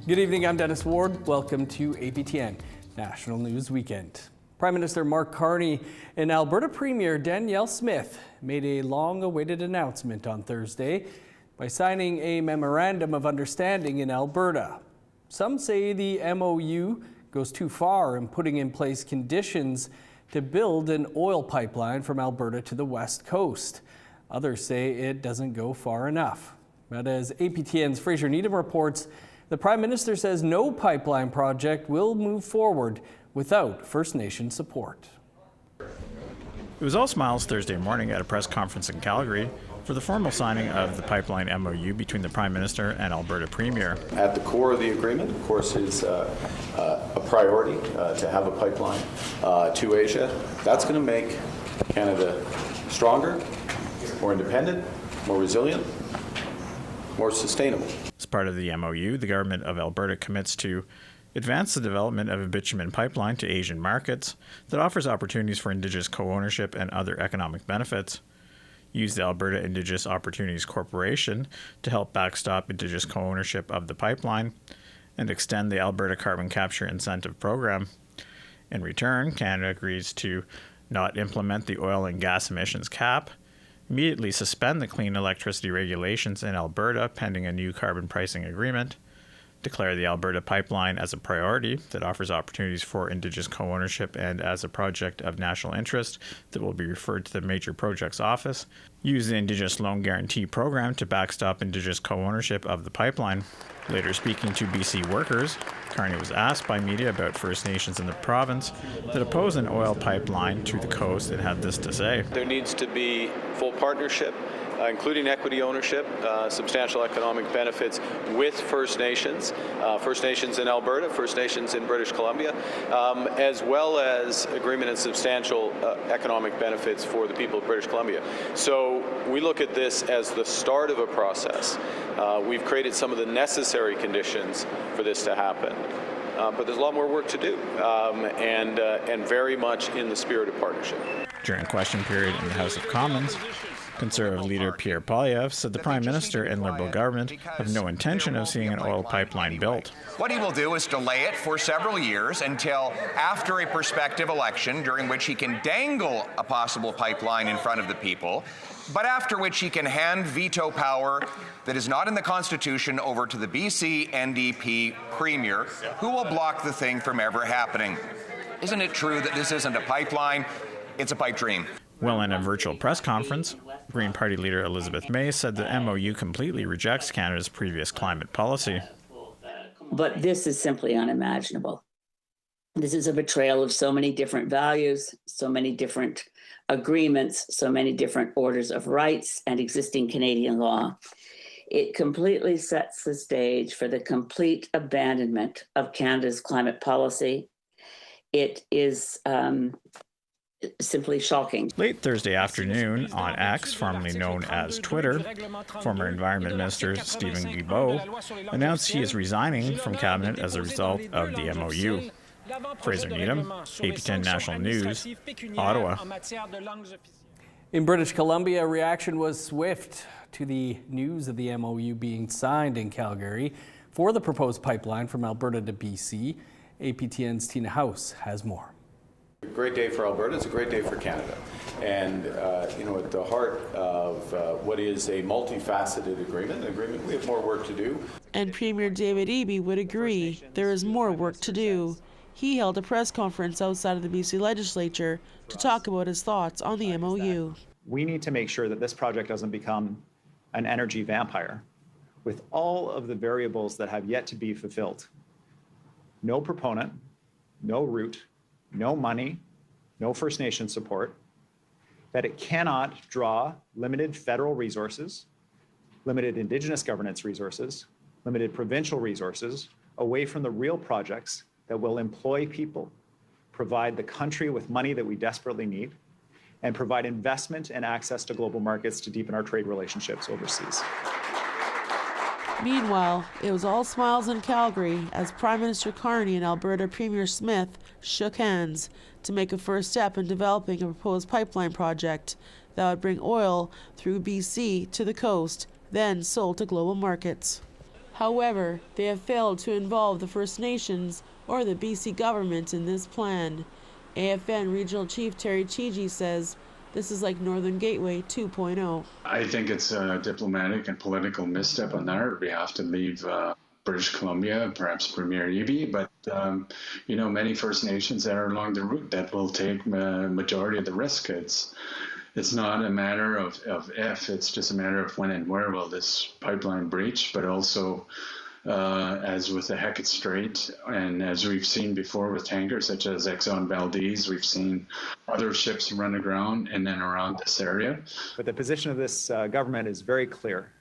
Good evening, I'm Dennis Ward. Welcome to APTN National News Weekend. Prime Minister Mark Carney and Alberta Premier Danielle Smith made a long-awaited announcement on Thursday by signing a memorandum of understanding in Alberta. Some say the MOU goes too far in putting in place conditions to build an oil pipeline from Alberta to the West Coast. Others say it doesn't go far enough. But as APTN's Fraser Needham reports, the Prime Minister says no pipeline project will move forward without First Nation support. It was all smiles Thursday morning at a press conference in Calgary for the formal signing of the pipeline MOU between the Prime Minister and Alberta Premier. At the core of the agreement, of course, is a priority to have a pipeline to Asia. That's going to make Canada stronger, more independent, more resilient, more sustainable. As part of the MOU, the Government of Alberta commits to advance the development of a bitumen pipeline to Asian markets that offers opportunities for Indigenous co-ownership and other economic benefits. Use the Alberta Indigenous Opportunities Corporation to help backstop Indigenous co-ownership of the pipeline and extend the Alberta Carbon Capture Incentive Program. In return, Canada agrees to not implement the oil and gas emissions cap, immediately suspend the clean electricity regulations in Alberta pending a new carbon pricing agreement, declare the Alberta pipeline as a priority that offers opportunities for Indigenous co-ownership and as a project of national interest that will be referred to the Major Projects Office, use the Indigenous Loan Guarantee Program to backstop Indigenous co-ownership of the pipeline. Later speaking to BC workers, Carney was asked by media about First Nations in the province that oppose an oil pipeline to the coast and had this to say. There needs to be full partnership, including equity ownership, substantial economic benefits with First Nations in Alberta, First Nations in British Columbia, as well as agreement and substantial economic benefits for the people of British Columbia. So we look at this as the start of a process. We've created some of the necessary conditions for this to happen. But there's a lot more work to do, and very much in the spirit of partnership. During question period in the House of Commons, Conservative leader Pierre Poilievre said the Prime Minister and Liberal government have no intention of seeing an oil pipeline built. What he will do is delay it for several years until after a prospective election during which he can dangle a possible pipeline in front of the people, but after which he can hand veto power that is not in the Constitution over to the BC NDP Premier, who will block the thing from ever happening. Isn't it true that this isn't a pipeline? It's a pipe dream. Well, in a virtual press conference, Green Party leader Elizabeth May said the MOU completely rejects Canada's previous climate policy. But this is simply unimaginable. This is a betrayal of so many different values, so many different agreements, so many different orders of rights and existing Canadian law. It completely sets the stage for the complete abandonment of Canada's climate policy. It is simply shocking. Late Thursday afternoon on X, formerly known as Twitter, former Environment Minister Stephen Guilbeault announced he is resigning from Cabinet as a result of the MOU. Fraser Needham, APTN National News, Ottawa. In British Columbia, reaction was swift to the news of the MOU being signed in Calgary for the proposed pipeline from Alberta to BC. APTN's Tina House has more. A great day for Alberta. It's a great day for Canada. And, at the heart of what is a multifaceted agreement, we have more work to do. And Premier David Eby would agree there is more work to do. He held a press conference outside of the BC legislature to talk about his thoughts on the MOU. We need to make sure that this project doesn't become an energy vampire with all of the variables that have yet to be fulfilled. No proponent, no route, no money, no First Nation support, that it cannot draw limited federal resources, limited Indigenous governance resources, limited provincial resources away from the real projects that will employ people, provide the country with money that we desperately need, and provide investment and access to global markets to deepen our trade relationships overseas. Meanwhile, it was all smiles in Calgary as Prime Minister Carney and Alberta Premier Smith shook hands to make a first step in developing a proposed pipeline project that would bring oil through BC to the coast, then sold to global markets. However, they have failed to involve the First Nations or the BC government in this plan. AFN Regional Chief Terry Chigi says this is like Northern Gateway 2.0. I think it's a diplomatic and political misstep on our behalf to leave British Columbia, perhaps Premier Eby, but many First Nations that are along the route that will take majority of the risk. It's not a matter of if, it's just a matter of when and where will this pipeline breach, but also as with the Hecate Strait, and as we've seen before with tankers such as Exxon Valdez, we've seen other ships run aground in and around this area. But the position of this government is very clear.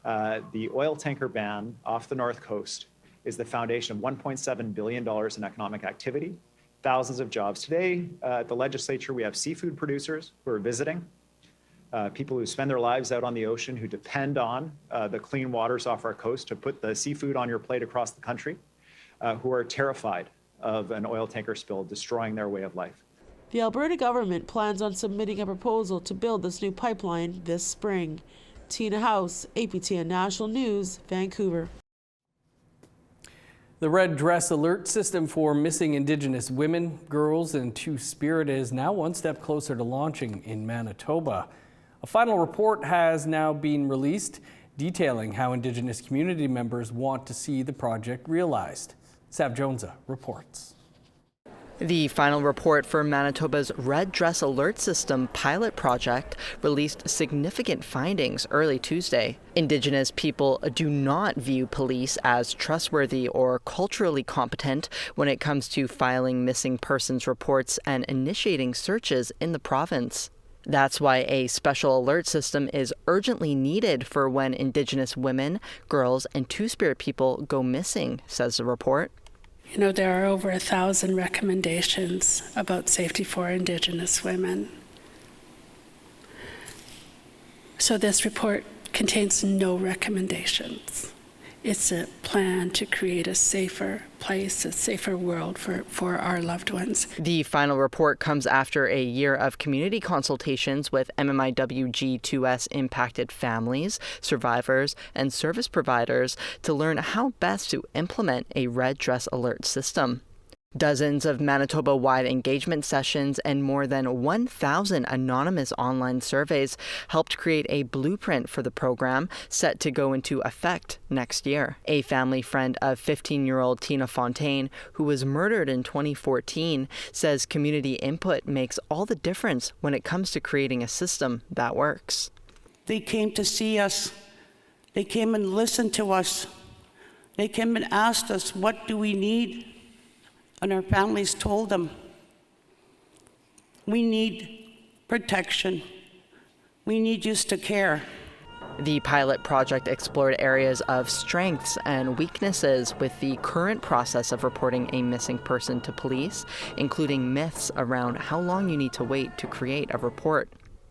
The oil tanker ban off the North Coast is the foundation of $1.7 billion in economic activity, thousands of jobs. Today, at the legislature, we have seafood producers who are visiting, people who spend their lives out on the ocean, who depend on the clean waters off our coast to put the seafood on your plate across the country, who are terrified of an oil tanker spill destroying their way of life. The Alberta government plans on submitting a proposal to build this new pipeline this spring. Tina House, APTN National News, Vancouver. The red dress alert system for missing Indigenous women, girls, and Two-Spirit is now one step closer to launching in Manitoba. A final report has now been released detailing how Indigenous community members want to see the project realized. Sav Jonesa reports. The final report for Manitoba's Red Dress Alert System pilot project released significant findings early Tuesday. Indigenous people do not view police as trustworthy or culturally competent when it comes to filing missing persons reports and initiating searches in the province. That's why a special alert system is urgently needed for when Indigenous women, girls, and Two-Spirit people go missing, says the report. There are over 1,000 recommendations about safety for Indigenous women. So this report contains no recommendations. It's a plan to create a safer place, a safer world for our loved ones. The final report comes after a year of community consultations with MMIWG2S impacted families, survivors, and service providers to learn how best to implement a red dress alert system. Dozens of Manitoba-wide engagement sessions and more than 1,000 anonymous online surveys helped create a blueprint for the program set to go into effect next year. A family friend of 15-year-old Tina Fontaine, who was murdered in 2014, says community input makes all the difference when it comes to creating a system that works. They came to see us. They came and listened to us. They came and asked us, what do we need? And our families told them, we need protection. We need you to care. The pilot project explored areas of strengths and weaknesses with the current process of reporting a missing person to police, including myths around how long you need to wait to create a report.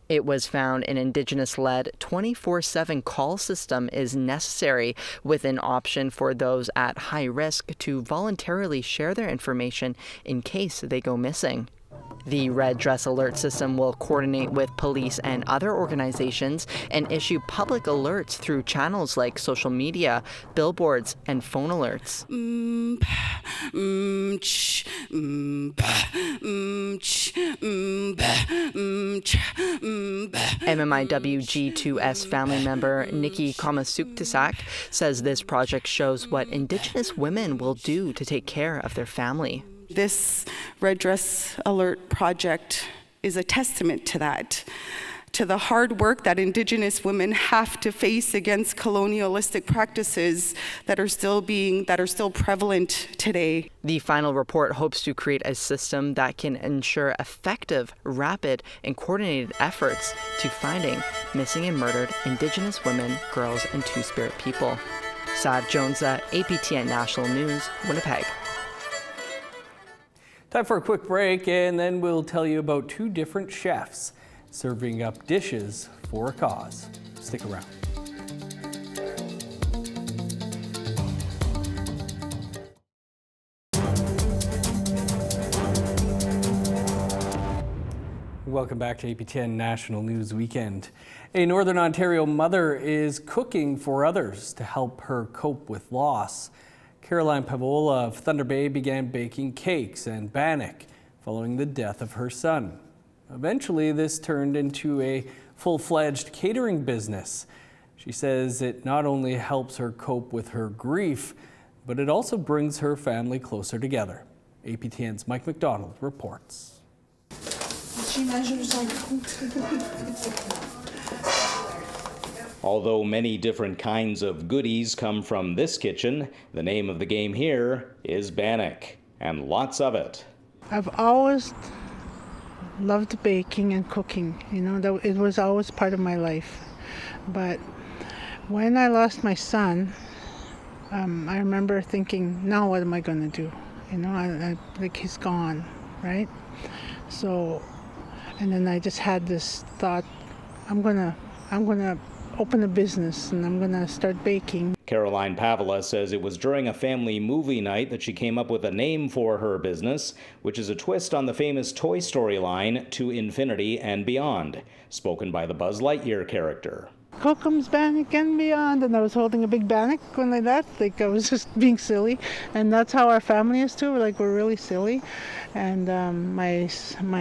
It was found an Indigenous-led 24/7 call system is necessary, with an option for those at high risk to voluntarily share their information in case they go missing. The Red Dress Alert System will coordinate with police and other organizations and issue public alerts through channels like social media, billboards, and phone alerts. MMIWG2S family member Nikki Kamasuktisak says this project shows what Indigenous women will do to take care of their family. This Red Dress Alert project is a testament to that, to the hard work that Indigenous women have to face against colonialistic practices that are still prevalent today. The final report hopes to create a system that can ensure effective, rapid, and coordinated efforts to finding missing and murdered Indigenous women, girls, and Two-Spirit people. Sav Jonesa, APTN National News, Winnipeg. Time for a quick break, and then we'll tell you about two different chefs serving up dishes for a cause. Stick around. Welcome back to APTN National News Weekend. A Northern Ontario mother is cooking for others to help her cope with loss. Caroline Pavola of Thunder Bay began baking cakes and bannock following the death of her son. Eventually, this turned into a full-fledged catering business. She says it not only helps her cope with her grief, but it also brings her family closer together. APTN's Mike McDonald reports. She measures like Although many different kinds of goodies come from this kitchen, the name of the game here is bannock, and lots of it. I've always loved baking and cooking, you know, it was always part of my life. But when I lost my son, I remember thinking, now what am I going to do? You know, like he's gone, right? So, and then I just had this thought, I'm gonna open a business and I'm gonna start baking. Caroline Pavola says it was during a family movie night that she came up with a name for her business, which is a twist on the famous Toy Story line, To Infinity and Beyond, spoken by the Buzz Lightyear character. Cookums bannock and beyond, and I was holding a big bannock going like that, like I was just being silly, and that's how our family is too. We're really silly, and my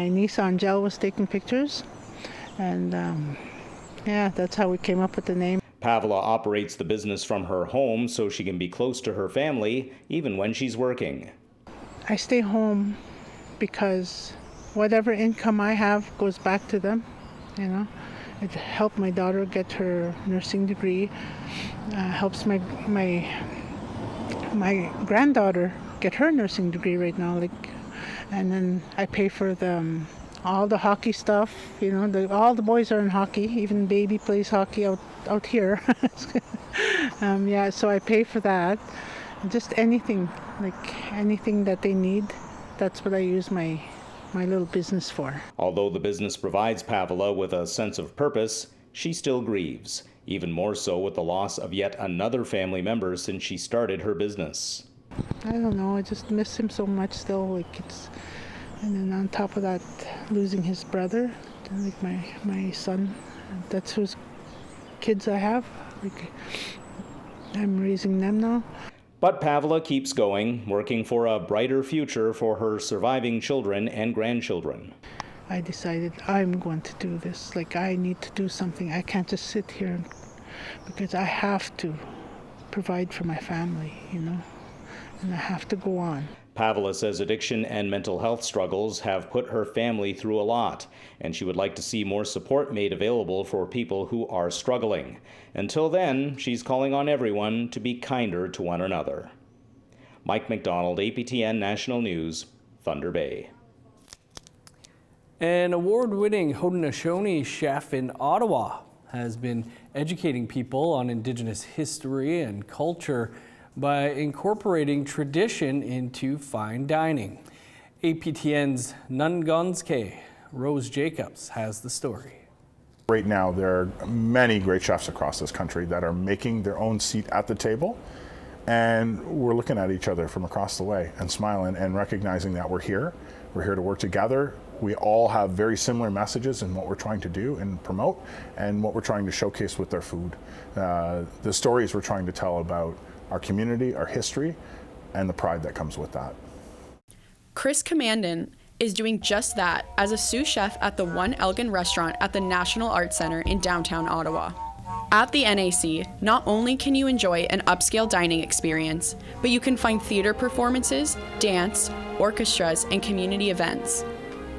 niece Angel was taking pictures, and yeah, that's how we came up with the name. Pavola operates the business from her home so she can be close to her family even when she's working. I stay home because whatever income I have goes back to them, you know. It helped my daughter get her nursing degree, helps my granddaughter get her nursing degree right now, and then I pay for all the hockey stuff, you know, all the boys are in hockey, even baby plays hockey out here. Yeah, so I pay for that. Just anything that they need, that's what I use my little business for. Although the business provides Pavola with a sense of purpose, she still grieves, even more so with the loss of yet another family member since she started her business. I don't know, I just miss him so much still, and then on top of that, losing his brother, like my son, that's whose kids I have, I'm raising them now. But Pavola keeps going, working for a brighter future for her surviving children and grandchildren. I decided I'm going to do this. I need to do something. I can't just sit here because I have to provide for my family, you know, and I have to go on. Pavola says addiction and mental health struggles have put her family through a lot, and she would like to see more support made available for people who are struggling. Until then, she's calling on everyone to be kinder to one another. Mike McDonald, APTN National News, Thunder Bay. An award-winning Haudenosaunee chef in Ottawa has been educating people on Indigenous history and culture by incorporating tradition into fine dining. APTN's Nungonske Rose Jacobs has the story. Right now, there are many great chefs across this country that are making their own seat at the table, and we're looking at each other from across the way and smiling and recognizing that we're here to work together. We all have very similar messages in what we're trying to do and promote and what we're trying to showcase with our food. The stories we're trying to tell about our community, our history, and the pride that comes with that. Chris Commandant is doing just that as a sous chef at the One Elgin restaurant at the National Arts Centre in downtown Ottawa. At the NAC, not only can you enjoy an upscale dining experience, but you can find theater performances, dance, orchestras, and community events.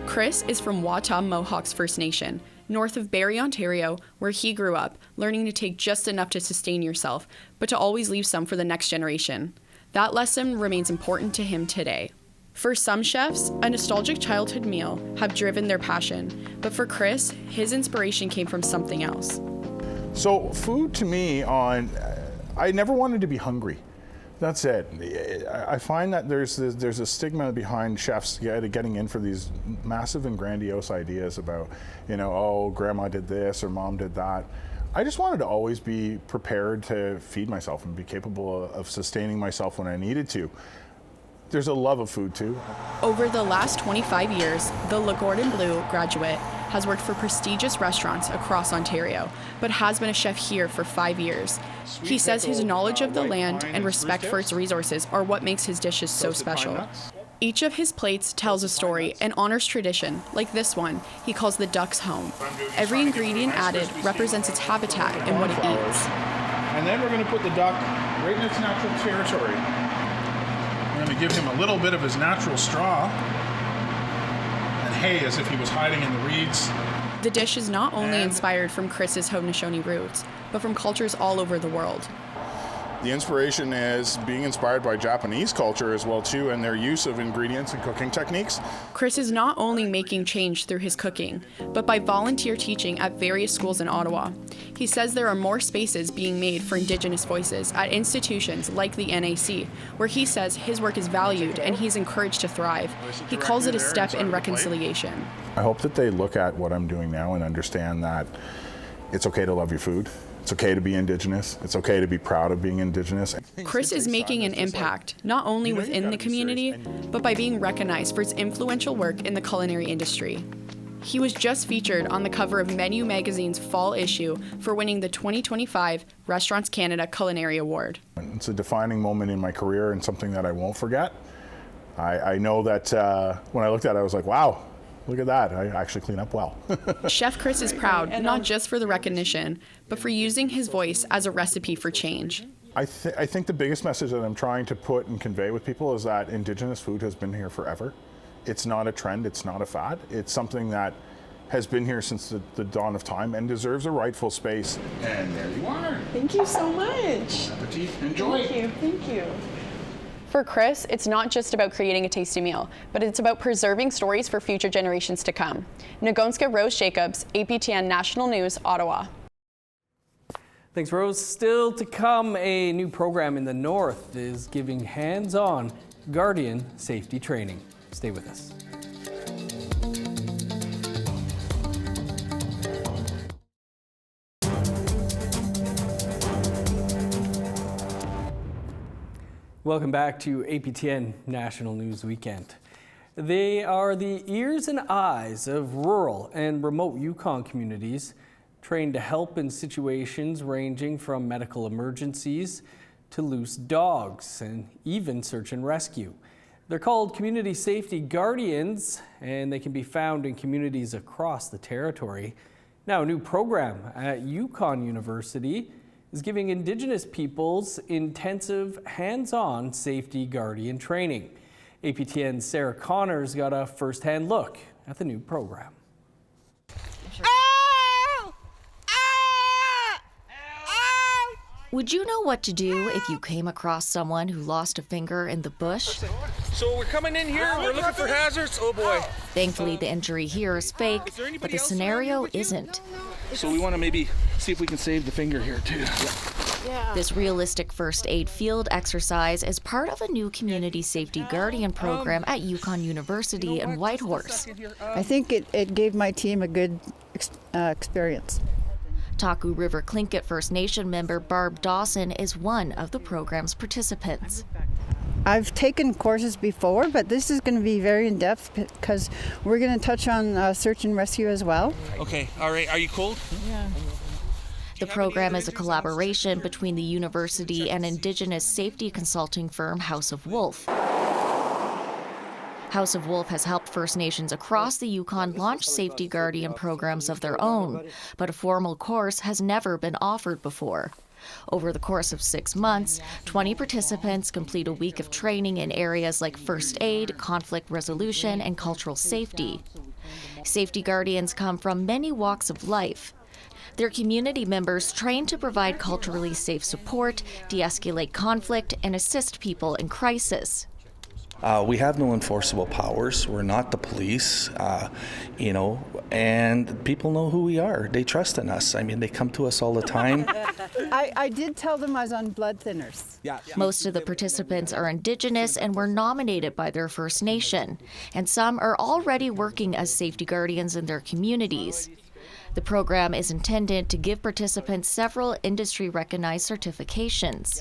Chris is from Watam Mohawks First Nation, north of Barrie, Ontario, where he grew up, learning to take just enough to sustain yourself, but to always leave some for the next generation. That lesson remains important to him today. For some chefs, a nostalgic childhood meal have driven their passion, but for Chris, his inspiration came from something else. So food to me, I never wanted to be hungry. That's it. I find that there's a stigma behind chefs getting in for these massive and grandiose ideas about, oh, grandma did this or mom did that. I just wanted to always be prepared to feed myself and be capable of sustaining myself when I needed to. There's a love of food too. Over the last 25 years, the Le Cordon Bleu graduate has worked for prestigious restaurants across Ontario, but has been a chef here for 5 years. He says his knowledge of the land and respect for its resources are what makes his dishes so special. Each of his plates tells a story and honors tradition, like this one he calls the duck's home. Every ingredient added represents its habitat and what it eats. And then we're going to put the duck right in its natural territory. We're going to give him a little bit of his natural straw and hay as if he was hiding in the reeds. The dish is not only inspired from Chris's Haudenosaunee roots, but from cultures all over the world. The inspiration is being inspired by Japanese culture as well too, and their use of ingredients and cooking techniques. Chris is not only making change through his cooking, but by volunteer teaching at various schools in Ottawa. He says there are more spaces being made for Indigenous voices at institutions like the NAC, where he says his work is valued and he's encouraged to thrive. He calls it a step in reconciliation. I hope that they look at what I'm doing now and understand that it's okay to love your food. It's okay to be Indigenous. It's okay to be proud of being Indigenous. Chris is making an impact, not only within the community, but by being recognized for his influential work in the culinary industry. He was just featured on the cover of Menu magazine's fall issue for winning the 2025 Restaurants Canada Culinary Award. It's a defining moment in my career and something that I won't forget. I know that when I looked at it, I was like, wow. Look at that, I actually clean up well. Chef Chris is proud, not just for the recognition, but for using his voice as a recipe for change. I think the biggest message that I'm trying to put and convey with people is that Indigenous food has been here forever. It's not a trend, it's not a fad. It's something that has been here since the dawn of time and deserves a rightful space. And there you are. Thank you so much. Appetit, enjoy. Thank you. For Chris, it's not just about creating a tasty meal, but it's about preserving stories for future generations to come. Nagonska Rose Jacobs, APTN National News, Ottawa. Thanks, Rose. Still to come, a new program in the North is giving hands-on guardian safety training. Stay with us. Welcome back to APTN National News Weekend. They are the ears and eyes of rural and remote Yukon communities, trained to help in situations ranging from medical emergencies to loose dogs and even search and rescue. They're called Community Safety Guardians, and they can be found in communities across the territory. Now, a new program at Yukon University is giving Indigenous peoples intensive hands-on safety guardian training. APTN's Sarah Connors got a first-hand look at the new program. Would you know what to do if you came across someone who lost a finger in the bush? So we're coming in here, we're looking for hazards. Oh boy. Thankfully, the injury here is fake, but the scenario isn't. So we want to maybe see if we can save the finger here too. Yeah. This realistic first aid field exercise is part of a new community safety guardian program at Yukon University in Whitehorse. I think it gave my team a good experience. Taku River Tlingit First Nation member Barb Dawson is one of the program's participants. I've taken courses before, but this is going to be very in-depth because we're going to touch on search and rescue as well. Okay, all right. Are you cold? Yeah. The program is a collaboration between the university and Indigenous safety consulting firm House of Wolf. House of Wolf has helped First Nations across the Yukon launch safety guardian programs of their own, but a formal course has never been offered before. Over the course of 6 months, 20 participants complete a week of training in areas like first aid, conflict resolution, and cultural safety. Safety guardians come from many walks of life. They're community members trained to provide culturally safe support, de-escalate conflict, and assist people in crisis. We have no enforceable powers. We're not the police, and people know who we are. They trust in us. I mean, they come to us all the time. I did tell them I was on blood thinners. Yeah. Most of the participants are Indigenous and were nominated by their First Nation, and some are already working as safety guardians in their communities. The program is intended to give participants several industry-recognized certifications.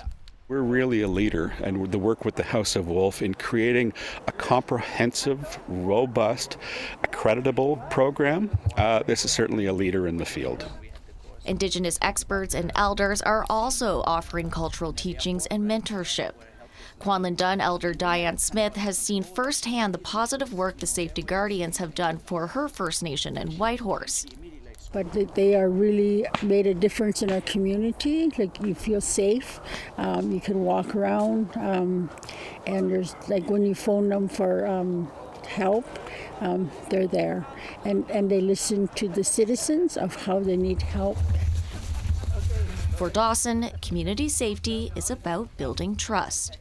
We're really a leader, and the work with the House of Wolf in creating a comprehensive, robust, accreditable program. This is certainly a leader in the field. Indigenous experts and elders are also offering cultural teachings and mentorship. Kwanlin Dun elder Diane Smith has seen firsthand the positive work the safety guardians have done for her First Nation in Whitehorse. But they are really made a difference in our community. Like, you feel safe, you can walk around, and there's, like, when you phone them for help, they're there. And they listen to the citizens of how they need help. For Dawson, community safety is about building trust.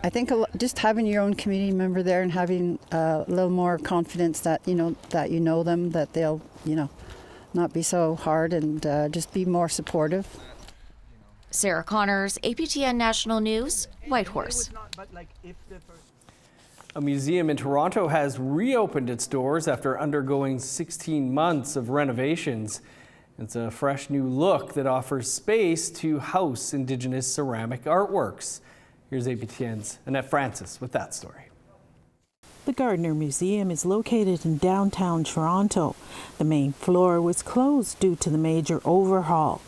I think just having your own community member there and having a little more confidence that you know them, that they'll not be so hard and just be more supportive. Sarah Connors, APTN National News, Whitehorse. A museum in Toronto has reopened its doors after undergoing 16 months of renovations. It's a fresh new look that offers space to house Indigenous ceramic artworks. Here's APTN's Annette Francis with that story. The Gardner Museum is located in downtown Toronto. The main floor was closed due to the major overhaul.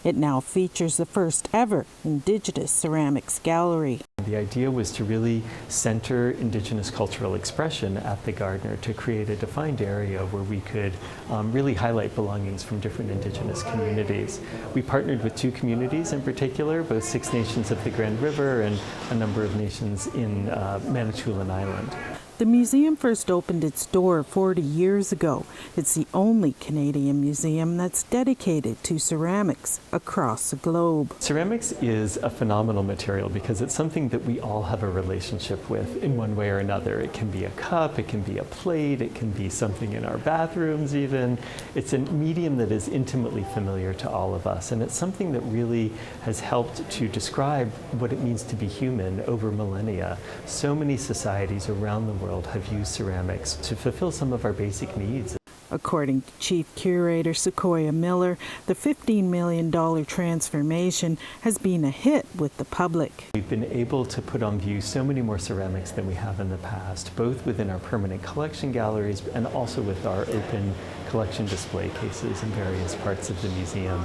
It now features the first ever Indigenous ceramics gallery. The idea was to really center Indigenous cultural expression at the Gardner, to create a defined area where we could really highlight belongings from different Indigenous communities. We partnered with 2 communities in particular, both 6 nations of the Grand River and a number of nations in Manitoba Island. The museum first opened its door 40 years ago. It's the only Canadian museum that's dedicated to ceramics across the globe. Ceramics is a phenomenal material because it's something that we all have a relationship with in one way or another. It can be a cup, it can be a plate, it can be something in our bathrooms even. It's a medium that is intimately familiar to all of us, and it's something that really has helped to describe what it means to be human over millennia. So many societies around the world have used ceramics to fulfill some of our basic needs. According to Chief Curator Sequoia Miller, the $15 million transformation has been a hit with the public. We've been able to put on view so many more ceramics than we have in the past, both within our permanent collection galleries and also with our open collection display cases in various parts of the museum.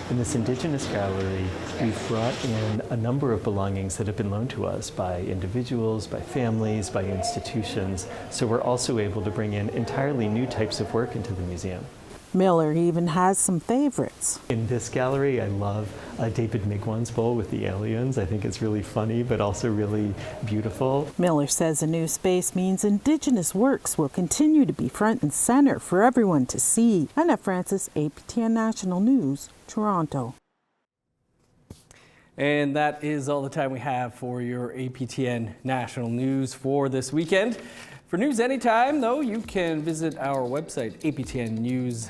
In this Indigenous gallery, we've brought in a number of belongings that have been loaned to us by individuals, by families, by institutions, so we're also able to bring in entirely new types of work into the museum. Miller even has some favorites. In this gallery, I love David Migwan's bowl with the aliens. I think it's really funny, but also really beautiful. Miller says the new space means Indigenous works will continue to be front and center for everyone to see. Annette Francis, APTN National News, Toronto. And that is all the time we have for your APTN National News for this weekend. For news anytime, though, you can visit our website, aptnnews.ca,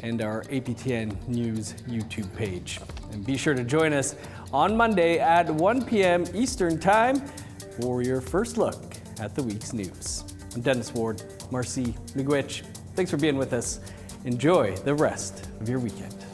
and our APTN News YouTube page. And be sure to join us on Monday at 1 p.m. Eastern Time for your first look at the week's news. I'm Dennis Ward, Marcy Miigwech. Thanks for being with us. Enjoy the rest of your weekend.